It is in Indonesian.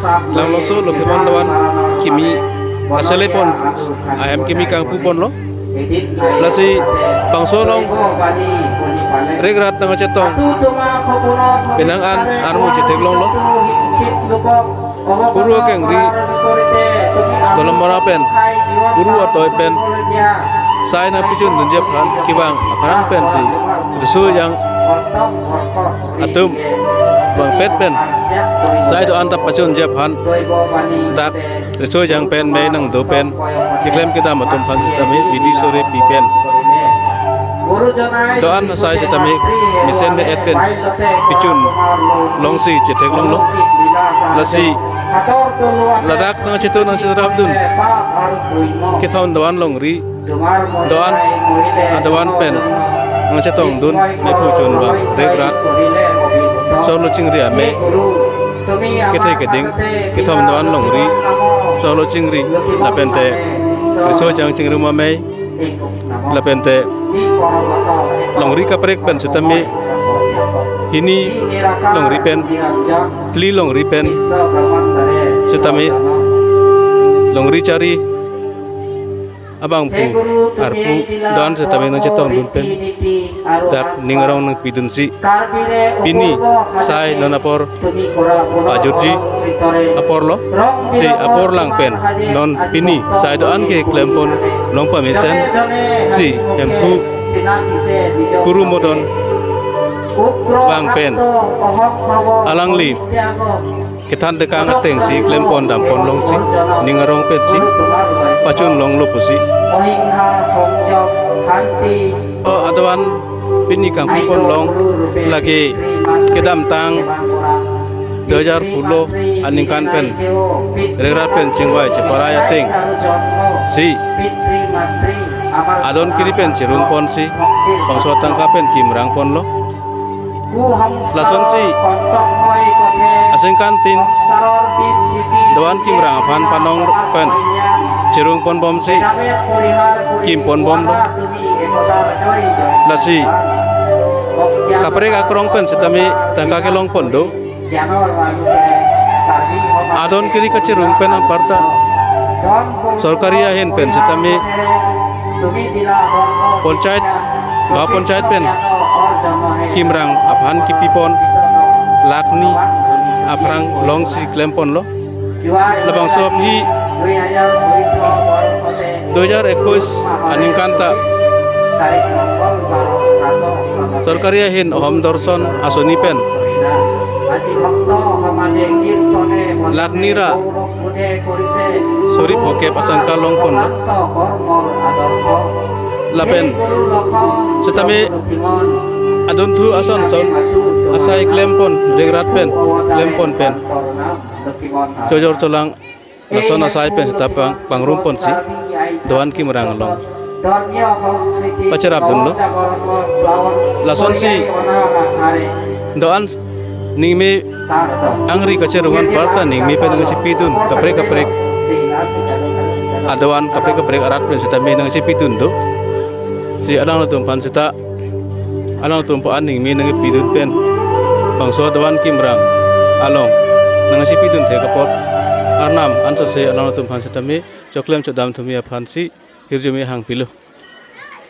lang lo so lo kemon lawan kimi asale pon ayam kimi kang pupon lo lasi bangso long regrat nang cetong benangan armu cetek long lo puru keng ri dalam marapen puru atau pen sai na pichun dunjep han kibang apang pen si su yang atum bang pet pen sai do antap pachun jep han dak su yang pen me nang do pen iklem kita matum phan sistemi bidi sore pi pen doan sai sistemi misen me et pen pichun longsi cetek long lo lasi ladak nang cetu nang cetrap dun kithon doan long ri doan adoan pen nang cetong dun me puchun ba regrat solo chingri me kethe keding kithom doan long ri solo chingri lapente riso jang chingri ma me lapente long ri kaprek pen sutami ini long ri pen tli long ri pen sutami long ri cari abang pu arpu dan sutami nang cetong dun pen dak ningarong nang pidun si pini sai nonapor ajurji apor lo si apor lang pen non pini sai doan ke klempon long pamisen si empu kuru modon bang pen alang li kitan dekang ateng si klempon dampon long si ningarong pet si pacun long lupusi adawan pini kang pupon long lagi kedam tang 2010 aningkan pen regrat pen cingwai ceparaya ting si adon kiri pen cirung pon si bangso tangka pen kimrang pon lo lason si asing kantin doan kimrang aphan panong pen cirung pon bom si kim pon bom lo lasi kaprek akrong pen setami tangka ke long pon do adon kiri kacirung pen aparta sorkari ahin pen setami ponchait ba ponchait pen kimrang aphan kipipon lakni aprang long si klempon lo labang sop hi 2021 aningkan ta sorkari ahin oham dorson asoni pen laknira suri bokep atangka long pon lo lapen setami adon thu ason son asai klempon regrat pen klempon pen jojor colang lason asai pen setapang pangrumpon si doan kimrang long pacarap dun lo lason si doan ningme angri kacerungan parta ningme pen nang si pitun kaprek adawan kaprek arat pen setami nang si pitun do si adang tumpan seta alang tumpan ningme nang pitun pen bangso dawan kimrang along nang si pitun the kapot arnam anso se alang tumpan setami choklem chodam thumi aphan si hirjumi hang pilu